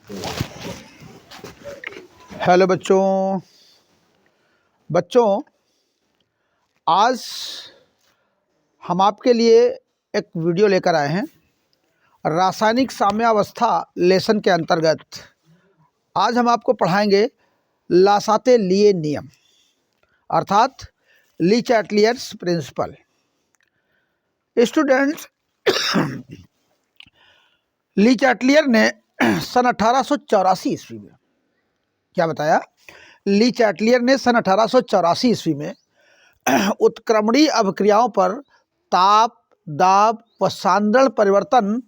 Hello बच्चों। आज हम आपके लिए एक वीडियो लेकर आए हैं। रासायनिक साम्यावस्था लेसन के अंतर्गत आज हम आपको पढ़ाएंगे लासाते लिए नियम अर्थात Le Chatelier's principle. Students, Le Chatelier ने सन 1884 ईस्वी में क्या बताया? ली चैटलियर ने सन 1884 ईस्वी में उत्क्रमणीय अभिक्रियाओं पर ताप, दाब व सांद्रण परिवर्तन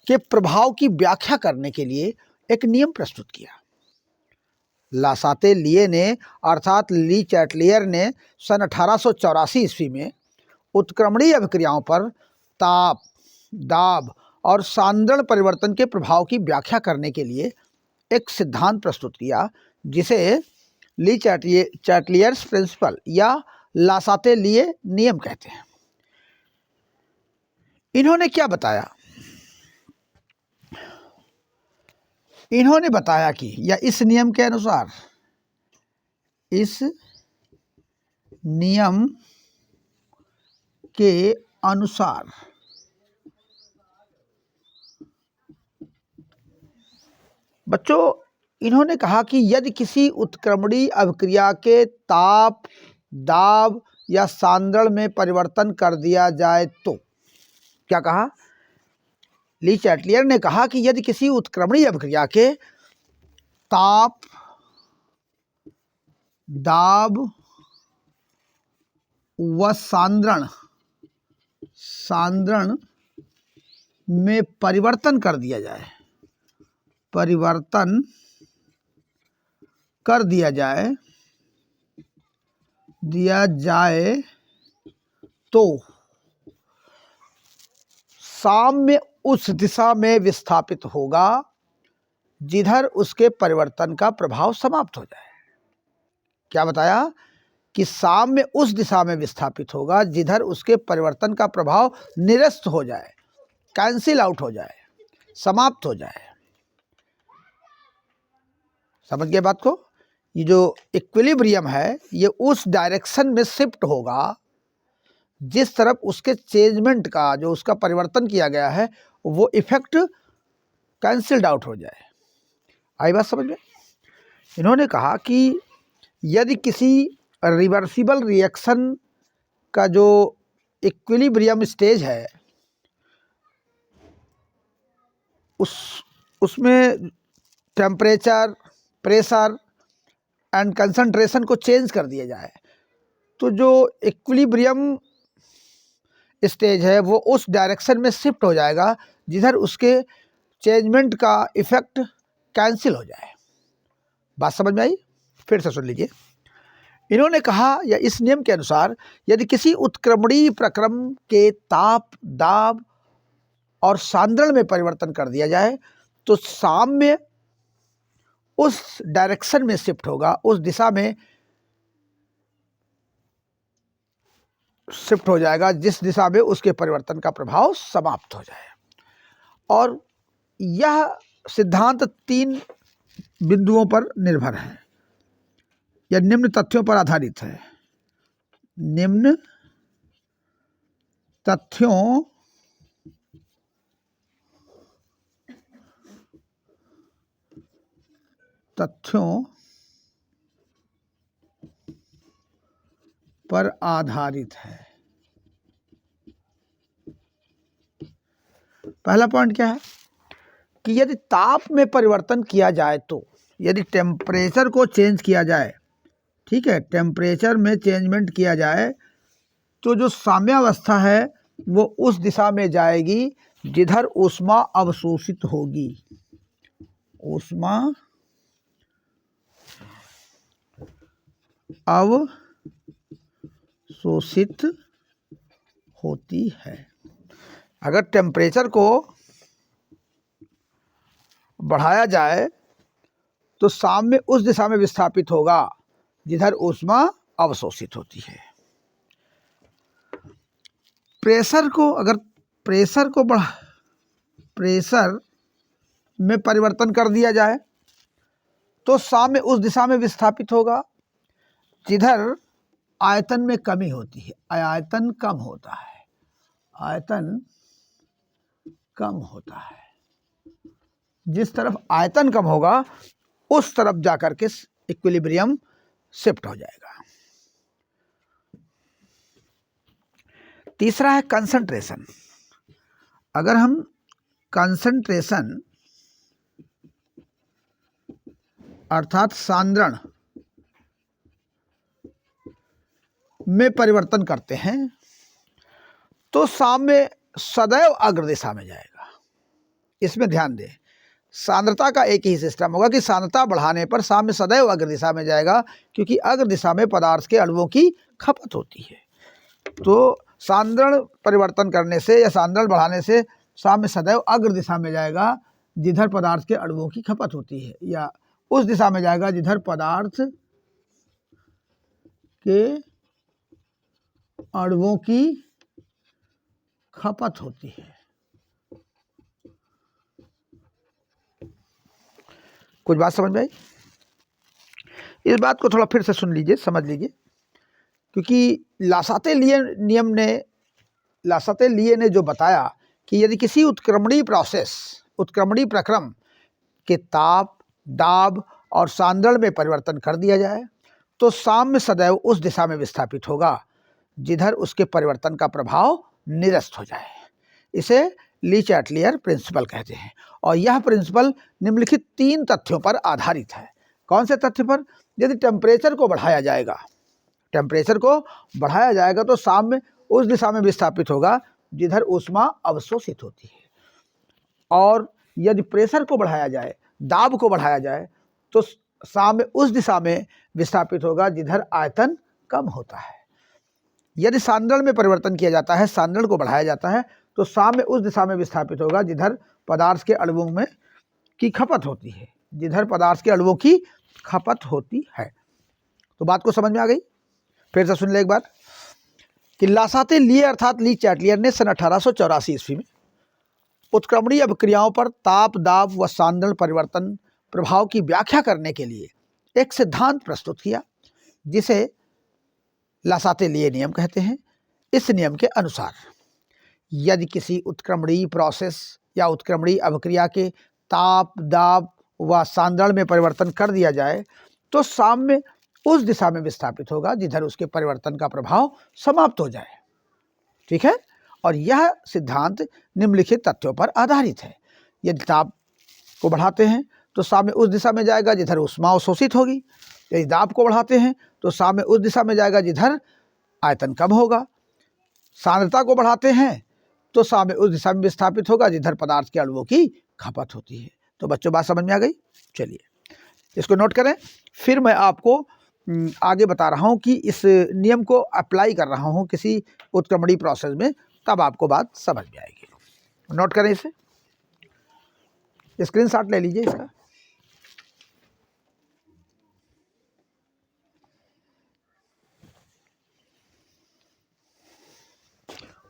के प्रभाव की व्याख्या करने के लिए एक नियम प्रस्तुत किया। लासाते लिए ने अर्थात ली चैटलियर ने सन 1884 ईस्वी में उत्क्रमणीय अभिक्रियाओं पर ताप, दाब और सांद्रण परिवर्तन के प्रभाव की व्याख्या करने के लिए एक सिद्धांत प्रस्तुत किया, जिसे ली चैटलियर्स प्रिंसिपल या लासाते लिए नियम कहते हैं। इन्होंने क्या बताया? इन्होंने बताया कि या इस नियम के अनुसार, इस नियम के अनुसार बच्चों, इन्होंने कहा कि यदि किसी उत्क्रमणीय अभिक्रिया के ताप, दाब या सांद्रण में परिवर्तन कर दिया जाए तो क्या कहा? ली चैटलियर ने कहा कि यदि किसी उत्क्रमणीय अभिक्रिया के ताप, दाब व सांद्रण में परिवर्तन कर दिया जाए तो साम्य उस दिशा में विस्थापित होगा जिधर उसके परिवर्तन का प्रभाव समाप्त हो जाए। क्या बताया? कि साम्य उस दिशा में विस्थापित होगा जिधर उसके परिवर्तन का प्रभाव निरस्त हो जाए, कैंसिल आउट हो जाए, समाप्त हो जाए। समझ गए बात को? ये जो इक्विलिब्रियम है, ये उस डायरेक्शन में शिफ्ट होगा जिस तरफ उसके चेंजमेंट का, जो उसका परिवर्तन किया गया है, वो इफेक्ट कैंसिल्ड आउट हो जाए। आई बात समझ में? इन्होंने कहा कि यदि किसी रिवर्सिबल रिएक्शन का जो इक्विलिब्रियम स्टेज है, उसमें टेम्परेचर, प्रेशर एंड कंसंट्रेशन को चेंज कर दिया जाए, तो जो इक्विलिब्रियम स्टेज है वो उस डायरेक्शन में शिफ्ट हो जाएगा जिधर उसके चेंजमेंट का इफेक्ट कैंसिल हो जाए। बात समझ में आई? फिर से सुन लीजिए। इन्होंने कहा या इस नियम के अनुसार यदि किसी उत्क्रमणीय प्रक्रम के ताप, दाब और सांद्रण में परिवर्तन कर दिया जाए तो साम्य उस डायरेक्शन में शिफ्ट होगा, उस दिशा में शिफ्ट हो जाएगा जिस दिशा में उसके परिवर्तन का प्रभाव समाप्त हो जाए। और यह सिद्धांत 3 बिंदुओं पर निर्भर है या निम्न तथ्यों पर आधारित है। निम्न तथ्यों पर आधारित है। पहला पॉइंट क्या है? कि यदि ताप में परिवर्तन किया जाए तो, यदि टेम्परेचर को चेंज किया जाए, ठीक है, टेम्परेचर में चेंजमेंट किया जाए, तो जो साम्यावस्था है वो उस दिशा में जाएगी जिधर ऊष्मा अवशोषित होगी। ऊष्मा अवशोषित होती है। अगर टेम्परेचर को बढ़ाया जाए तो साम्य उस दिशा में विस्थापित होगा जिधर ऊष्मा अवशोषित होती है। प्रेशर में परिवर्तन कर दिया जाए तो साम्य उस दिशा में विस्थापित होगा जिधर आयतन में कमी होती है, आयतन कम होता है, आयतन कम होता है। जिस तरफ आयतन कम होगा उस तरफ जाकर के इक्विलिब्रियम शिफ्ट हो जाएगा। तीसरा है कंसंट्रेशन। अगर हम कंसंट्रेशन अर्थात सांद्रण में परिवर्तन करते हैं तो साम्य सदैव अग्र दिशा में जाएगा। इसमें ध्यान दें, सांद्रता का एक ही सिस्टम होगा कि सांद्रता बढ़ाने पर साम्य सदैव अग्र दिशा में जाएगा, क्योंकि अग्र दिशा में पदार्थ के अणुओं की खपत होती है। तो सांद्रण परिवर्तन करने से या सांद्रण बढ़ाने से साम्य सदैव अग्र दिशा में जाएगा जिधर पदार्थ के अणुओं की खपत होती है, या उस दिशा में जाएगा जिधर पदार्थ के अणुओं की खपत होती है। कुछ बात समझ में आई? इस बात को थोड़ा फिर से सुन लीजिए, समझ लीजिए, क्योंकि लासाते लिए ने जो बताया कि यदि किसी उत्क्रमणीय प्रक्रम के ताप, दाब और सांद्रण में परिवर्तन कर दिया जाए तो साम्य सदैव उस दिशा में विस्थापित होगा जिधर उसके परिवर्तन का प्रभाव निरस्त हो जाए। इसे ली चैटलियर प्रिंसिपल कहते हैं, और यह प्रिंसिपल निम्नलिखित 3 तथ्यों पर आधारित है। कौन से तथ्य पर? यदि टेम्परेचर को बढ़ाया जाएगा तो साम्य उस दिशा में विस्थापित होगा जिधर ऊष्मा अवशोषित होती है, और यदि प्रेशर को बढ़ाया जाए, दाब को बढ़ाया जाए तो साम्य उस दिशा में विस्थापित होगा जिधर आयतन कम होता है। यदि सांद्रण में परिवर्तन किया जाता है, सांद्रण को बढ़ाया जाता है, तो साम्य उस दिशा में विस्थापित होगा जिधर पदार्थ के अणुओं में की खपत होती है, तो बात को समझ में आ गई? फिर से सुन ले एक बार कि लासाते लिए अर्थात ली चैटलियर ने सन 1884 ईस्वी में उत्क्रमणीय अभिक्रियाओं पर ताप, दाब व सांद्रण परिवर्तन प्रभाव की व्याख्या करने के लिए एक सिद्धांत प्रस्तुत किया जिसे लासाते लिए नियम कहते हैं। इस नियम के अनुसार यदि किसी उत्क्रमणीय प्रोसेस या उत्क्रमणीय अभिक्रिया के ताप, दाब व सांद्रण में परिवर्तन कर दिया जाए तो साम्य उस दिशा में विस्थापित होगा जिधर उसके परिवर्तन का प्रभाव समाप्त हो जाए। ठीक है? और यह सिद्धांत निम्नलिखित तथ्यों पर आधारित है। यदि ताप को बढ़ाते हैं तो साम्य उस दिशा में जाएगा जिधर ऊष्मा अवशोषित होगी। यदि दाब को बढ़ाते हैं तो साम्य उस दिशा में जाएगा जिधर आयतन कम होगा। सांद्रता को बढ़ाते हैं तो साम्य उस दिशा में विस्थापित होगा जिधर पदार्थ के अणुओं की खपत होती है। तो बच्चों, बात समझ में आ गई? चलिए इसको नोट करें। फिर मैं आपको आगे बता रहा हूं कि इस नियम को अप्लाई कर रहा हूं किसी उत्क्रमणीय प्रोसेस में, तब आपको बात समझ में आएगी। नोट करें इसे, स्क्रीनशॉट ले लीजिए इसका।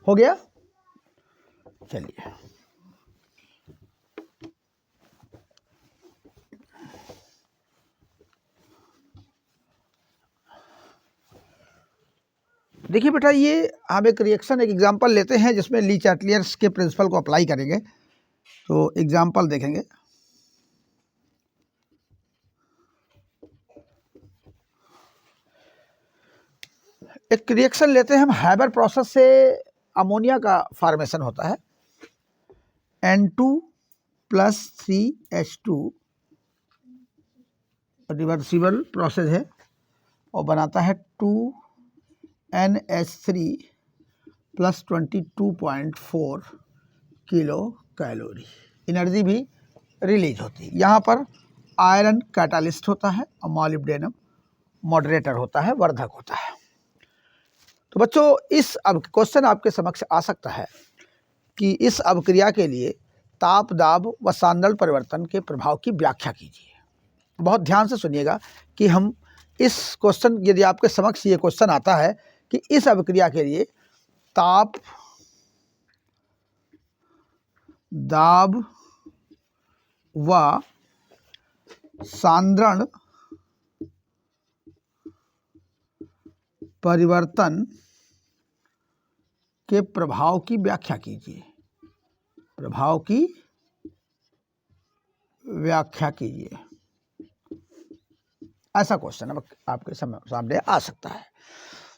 हो गया? चलिए देखिए बेटा, ये हम एक एग्जांपल लेते हैं जिसमें ली चैटलियर्स के प्रिंसिपल को अप्लाई करेंगे। तो एग्जांपल देखेंगे। एक रिएक्शन लेते हैं हम, हैबर प्रोसेस से अमोनिया का फॉर्मेशन होता है। N2+3H2 रिवर्सिबल प्रोसेस है और बनाता है 2NH3+22.4 किलो कैलोरी। एनर्जी भी रिलीज होती है। यहाँ पर आयरन कैटालिस्ट होता है और मॉलिब्डेनम मॉडरेटर होता है, वर्धक होता है। तो बच्चों, इस अब क्वेश्चन आपके समक्ष आ सकता है कि इस अभिक्रिया के लिए ताप, दाब व सांद्रण परिवर्तन के प्रभाव की व्याख्या कीजिए। बहुत ध्यान से सुनिएगा कि हम इस क्वेश्चन, यदि आपके समक्ष ये क्वेश्चन आता है कि इस अभिक्रिया के लिए ताप, दाब व सांद्रण परिवर्तन के प्रभाव की व्याख्या कीजिए। प्रभाव की व्याख्या कीजिए। ऐसा क्वेश्चन अब आपके सामने आ सकता है।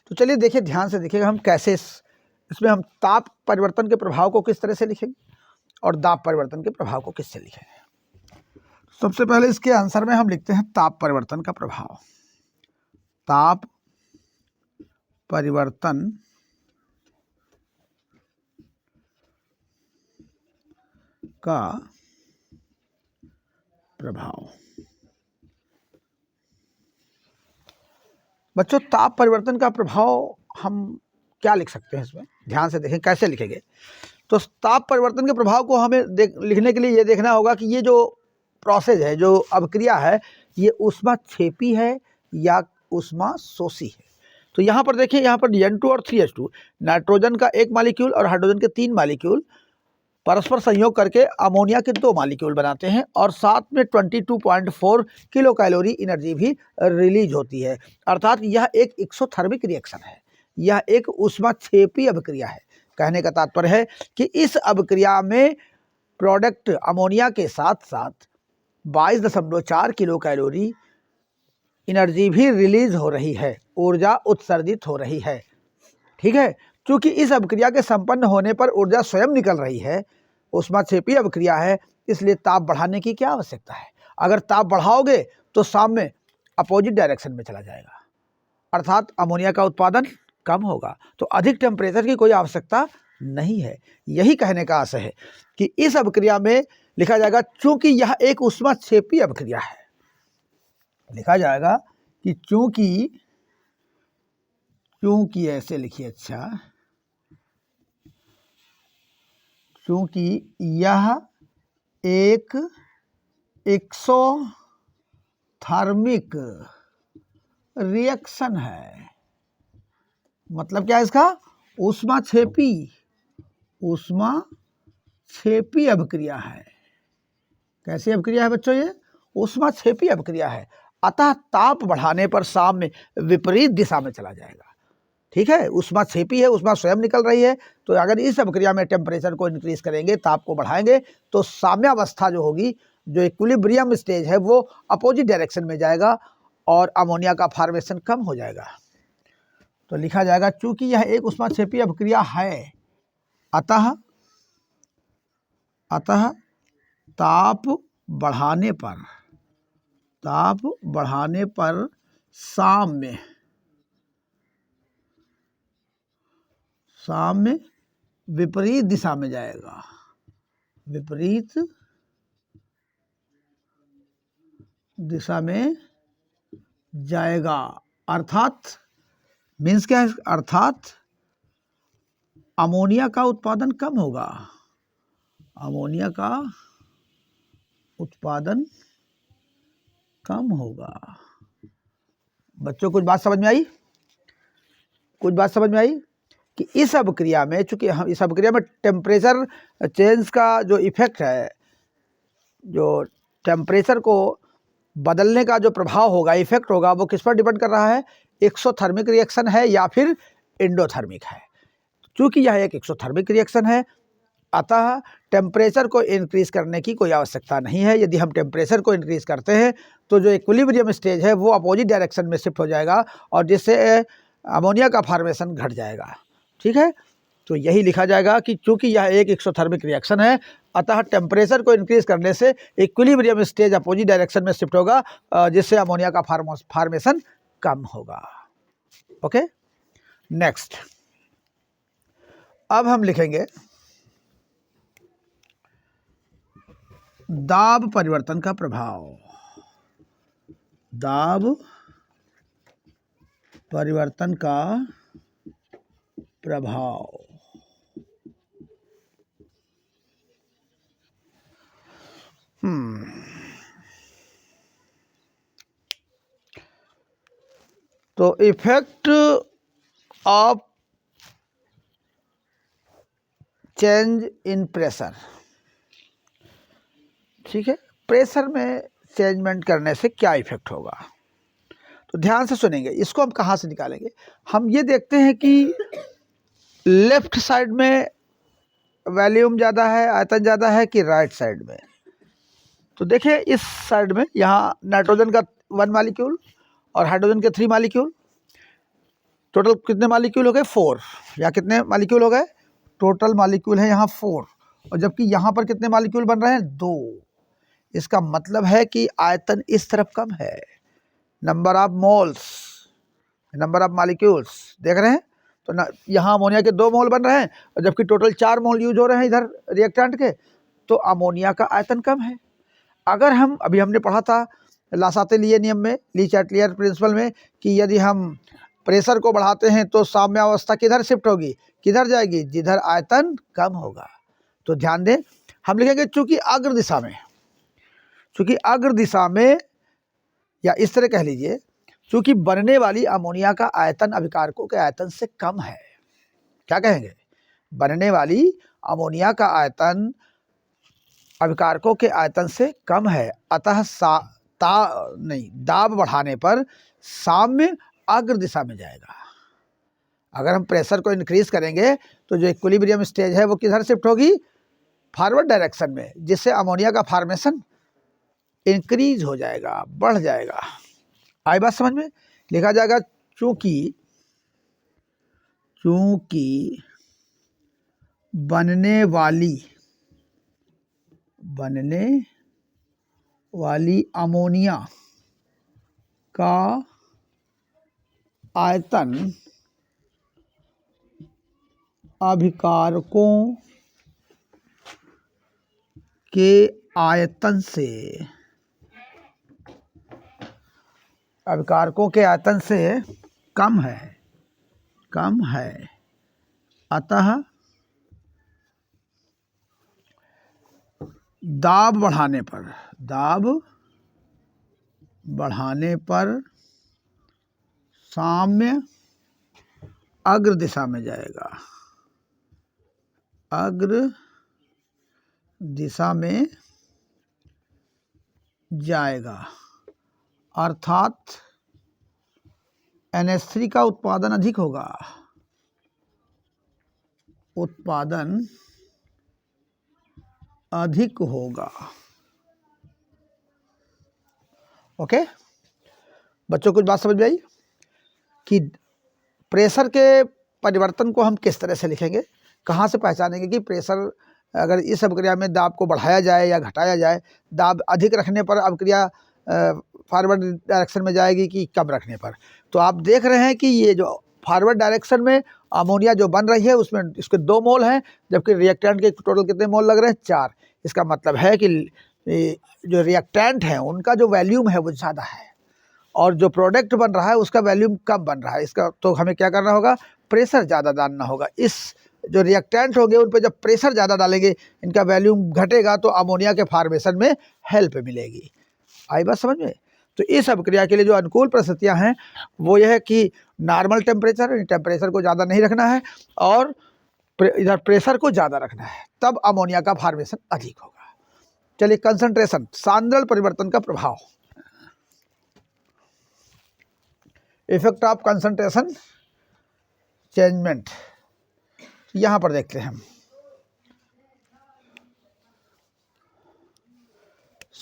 तो चलिए देखिए, ध्यान से देखिएगा हम कैसे इसमें हम ताप परिवर्तन के प्रभाव को किस तरह से लिखेंगे और दाब परिवर्तन के प्रभाव को किससे लिखेंगे। सबसे पहले इसके आंसर में हम लिखते हैं ताप परिवर्तन का प्रभाव। ताप परिवर्तन का प्रभाव। बच्चों, ताप परिवर्तन का प्रभाव हम क्या लिख सकते हैं इसमें, ध्यान से देखें कैसे लिखेंगे। तो ताप परिवर्तन के प्रभाव को हमें लिखने के लिए ये देखना होगा कि ये जो प्रोसेस है, जो अभिक्रिया है, ये ऊष्माक्षेपी है या ऊष्माशोषी है। तो यहाँ पर देखिए, यहाँ पर N2 और 3H2 नाइट्रोजन का एक मालिक्यूल और हाइड्रोजन के 3 मालिक्यूल परस्पर संयोग करके अमोनिया के 2 मालिक्यूल बनाते हैं और साथ में 22.4 किलो कैलोरी एनर्जी भी रिलीज होती है। अर्थात यह एक एक्सोथर्मिक रिएक्शन है, यह एक ऊष्माक्षेपी अभिक्रिया है। कहने का तात्पर्य है कि इस अभिक्रिया में प्रोडक्ट अमोनिया के साथ साथ 22.4 किलो कैलोरी एनर्जी भी रिलीज हो रही है, ऊर्जा उत्सर्जित हो रही है। ठीक है, क्योंकि इस अभिक्रिया के संपन्न होने पर ऊर्जा स्वयं निकल रही है, ऊष्माक्षेपी अभिक्रिया है, इसलिए ताप बढ़ाने की क्या आवश्यकता है। अगर ताप बढ़ाओगे तो सामने अपोजिट डायरेक्शन में चला जाएगा, अर्थात अमोनिया का उत्पादन कम होगा। तो अधिक टेम्परेचर की कोई आवश्यकता नहीं है। यही कहने का आशय है कि इस अभिक्रिया में लिखा जाएगा, चूंकि यह एक ऊष्माक्षेपी अभिक्रिया है, लिखा जाएगा कि चूंकि ऐसे लिखिए, अच्छा, चूंकि यह एक एक्सोथर्मिक रिएक्शन है। मतलब क्या है इसका, ऊष्माक्षेपी अभिक्रिया है। कैसी अभिक्रिया है बच्चों, ये ऊष्माक्षेपी अभिक्रिया है, अतः ताप बढ़ाने पर साम्य विपरीत दिशा में चला जाएगा। ठीक है, ऊष्माक्षेपी है, ऊष्मा स्वयं निकल रही है, तो अगर इस अभिक्रिया में टेम्परेचर को इंक्रीज करेंगे, ताप को बढ़ाएंगे, तो साम्यावस्था जो होगी, जो इक्विलिब्रियम स्टेज है, वो अपोजिट डायरेक्शन में जाएगा और अमोनिया का फॉर्मेशन कम हो जाएगा। तो लिखा जाएगा, चूंकि यह एक ऊष्माक्षेपी अभिक्रिया है, अतः ताप बढ़ाने पर साम्य विपरीत दिशा में जाएगा। विपरीत दिशा में जाएगा, अर्थात मीन्स क्या है, अर्थात अमोनिया का उत्पादन कम होगा। अमोनिया का उत्पादन कम होगा। बच्चों कुछ बात समझ में आई? कि इस अभिक्रिया में, चूंकि हम इस अभिक्रिया में टेम्परेचर चेंज का जो इफेक्ट है, जो टेम्परेचर को बदलने का जो प्रभाव होगा, इफेक्ट होगा, वो किस पर डिपेंड कर रहा है, एक्सोथर्मिक रिएक्शन है या फिर एंडोथर्मिक है। चूंकि यह एक एक्सोथर्मिक रिएक्शन है, अतः टेम्परेचर को इंक्रीज करने की कोई आवश्यकता नहीं है। यदि हम टेम्परेचर को इंक्रीज करते हैं तो जो इक्विलिब्रियम स्टेज है वो अपोजिट डायरेक्शन में शिफ्ट हो जाएगा और जिससे अमोनिया का फॉर्मेशन घट जाएगा। ठीक है, तो यही लिखा जाएगा कि चूंकि यह एक एक्सोथर्मिक रिएक्शन है, अतः टेम्परेचर को इंक्रीज करने से इक्विलिब्रियम स्टेज अपोजिट डायरेक्शन में शिफ्ट होगा, जिससे अमोनिया का फॉर्मेशन कम होगा। ओके, नेक्स्ट, अब हम लिखेंगे दाब परिवर्तन का प्रभाव। दाब परिवर्तन का प्रभाव। तो effect of change in pressure. ठीक है, प्रेशर में चेंजमेंट करने से क्या इफेक्ट होगा। तो ध्यान से सुनेंगे, इसको हम कहाँ से निकालेंगे। हम ये देखते हैं कि लेफ्ट साइड में वॉल्यूम ज़्यादा है, आयतन ज़्यादा है कि राइट साइड में। तो देखिए इस साइड में यहाँ नाइट्रोजन का 1 मॉलिक्यूल और हाइड्रोजन के 3 मॉलिक्यूल, टोटल कितने मॉलिक्यूल हो गए 4, या कितने मॉलिक्यूल हो गए, टोटल मॉलिक्यूल है यहाँ 4, और जबकि यहाँ पर कितने मॉलिक्यूल बन रहे हैं 2। इसका मतलब है कि आयतन इस तरफ कम है, number of moles, number of molecules देख रहे हैं। तो यहाँ अमोनिया के 2 मोल बन रहे हैं और जबकि टोटल 4 मोल यूज हो रहे हैं इधर रिएक्टेंट के, तो अमोनिया का आयतन कम है। अगर हम अभी हमने पढ़ा था लासाते लिए नियम में, ली चैटलियर प्रिंसिपल में, कि यदि हम प्रेशर को बढ़ाते हैं तो साम्यावस्था किधर शिफ्ट होगी, किधर जाएगी, जिधर आयतन कम होगा। तो ध्यान दें, हम लिखेंगे चूंकि अग्र दिशा में, चूंकि अग्र दिशा में, या इस तरह कह लीजिए चूंकि बनने वाली अमोनिया का आयतन अभिकारकों के आयतन से कम है। क्या कहेंगे, बनने वाली अमोनिया का आयतन अभिकारकों के आयतन से कम है, अतः दाब बढ़ाने पर साम्य अग्र दिशा में जाएगा। अगर हम प्रेशर को इंक्रीज करेंगे तो जो इक्विलिब्रियम स्टेज है वो किधर शिफ्ट होगी, फॉरवर्ड डायरेक्शन में, जिससे अमोनिया का फॉर्मेशन इंक्रीज हो जाएगा, बढ़ जाएगा। आई बात समझ में। लिखा जाएगा चूंकि बनने वाली अमोनिया का आयतन अभिकारकों के आयतन से कम है, अतः दाब बढ़ाने पर साम्य अग्र दिशा में जाएगा, अग्र दिशा में जाएगा, अर्थात NH3 का उत्पादन अधिक होगा, ओके बच्चों, कुछ बात समझ में आई कि प्रेशर के परिवर्तन को हम किस तरह से लिखेंगे, कहाँ से पहचानेंगे कि प्रेशर अगर इस अभिक्रिया में दाब को बढ़ाया जाए या घटाया जाए, दाब अधिक रखने पर अभिक्रिया फॉरवर्ड डायरेक्शन में जाएगी कि कम रखने पर। तो आप देख रहे हैं कि ये जो फॉरवर्ड डायरेक्शन में अमोनिया जो बन रही है उसमें इसके 2 मोल हैं, जबकि रिएक्टेंट के टोटल कितने मोल लग रहे हैं 4। इसका मतलब है कि जो रिएक्टेंट हैं उनका जो वॉल्यूम है वो ज़्यादा है और जो प्रोडक्ट बन रहा है उसका वॉल्यूम कम बन रहा है। इसका तो हमें क्या करना होगा, प्रेशर ज़्यादा डालना होगा। इस जो रिएक्टेंट होंगे उन पर जब प्रेशर ज़्यादा डालेंगे, इनका वॉल्यूम घटेगा तो अमोनिया के फॉर्मेशन में हेल्प मिलेगी। आई बात समझ में। तो इस अभिक्रिया के लिए जो अनुकूल परिस्थितियां हैं वो यह है कि नॉर्मल टेम्परेचर को ज़्यादा नहीं रखना है और इधर प्रेशर को ज़्यादा रखना है, तब अमोनिया का फॉर्मेशन अधिक होगा। चलिए कंसंट्रेशन, सांद्रण परिवर्तन का प्रभाव, इफेक्ट ऑफ कंसंट्रेशन चेंजमेंट, यहां पर देखते हैं हम।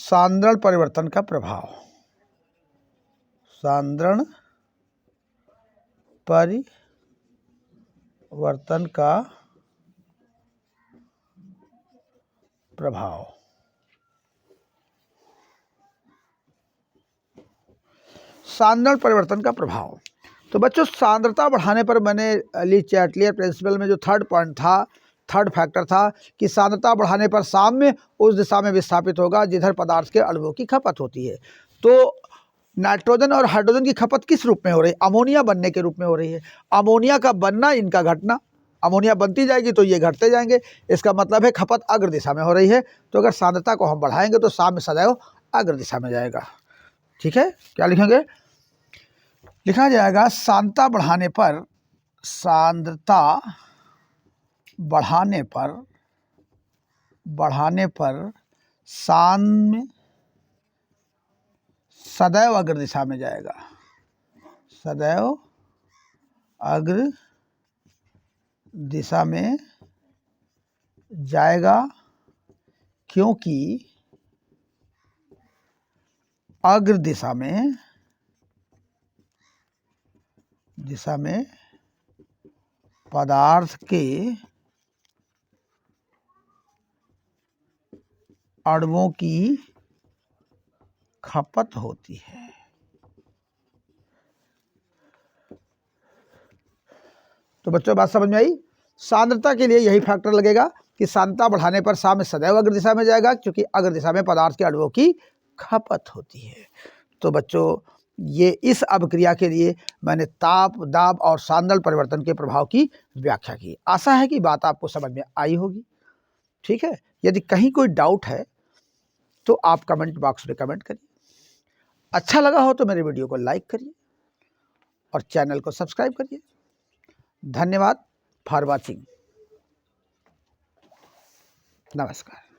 सांद्रण परिवर्तन का प्रभाव, सांद्रण परिवर्तन का प्रभाव। सांद्रण परिवर्तन का प्रभाव, तो बच्चों सांद्रता बढ़ाने पर मैंने ली चैटलियर प्रिंसिपल में जो थर्ड पॉइंट था, थर्ड फैक्टर था कि सांद्रता बढ़ाने पर साम्य उस दिशा में विस्थापित होगा जिधर पदार्थ के अणुओं की खपत होती है। तो नाइट्रोजन और हाइड्रोजन की खपत किस रूप में हो रही है, अमोनिया बनने के रूप में हो रही है। अमोनिया का बनना, इनका घटना, अमोनिया बनती जाएगी तो ये घटते जाएंगे। इसका मतलब है खपत अग्र दिशा में हो रही है। तो अगर सांद्रता को हम बढ़ाएंगे तो साम्य सदैव अग्र दिशा में जाएगा। ठीक है, क्या लिखेंगे, लिखा जाएगा सांद्रता बढ़ाने पर, साम्य सदैव अग्र दिशा में जाएगा, सदैव अग्र दिशा में जाएगा, क्योंकि अग्र दिशा में पदार्थ के अणुओं की खपत होती है। तो बच्चों बात समझ में आई। सांद्रता के लिए यही फैक्टर लगेगा कि सांद्रता बढ़ाने पर साम्य सदैव अग्र दिशा में जाएगा, क्योंकि अग्र दिशा में पदार्थ के अणुओं की खपत होती है। तो बच्चों ये इस अभिक्रिया के लिए मैंने ताप, दाब और सांदल परिवर्तन के प्रभाव की व्याख्या की। आशा है कि बात आपको समझ में आई होगी। ठीक है, यदि कहीं कोई डाउट है तो आप कमेंट बॉक्स में कमेंट करिए। अच्छा लगा हो तो मेरे वीडियो को लाइक करिए और चैनल को सब्सक्राइब करिए। धन्यवाद फॉर वॉचिंग। नमस्कार।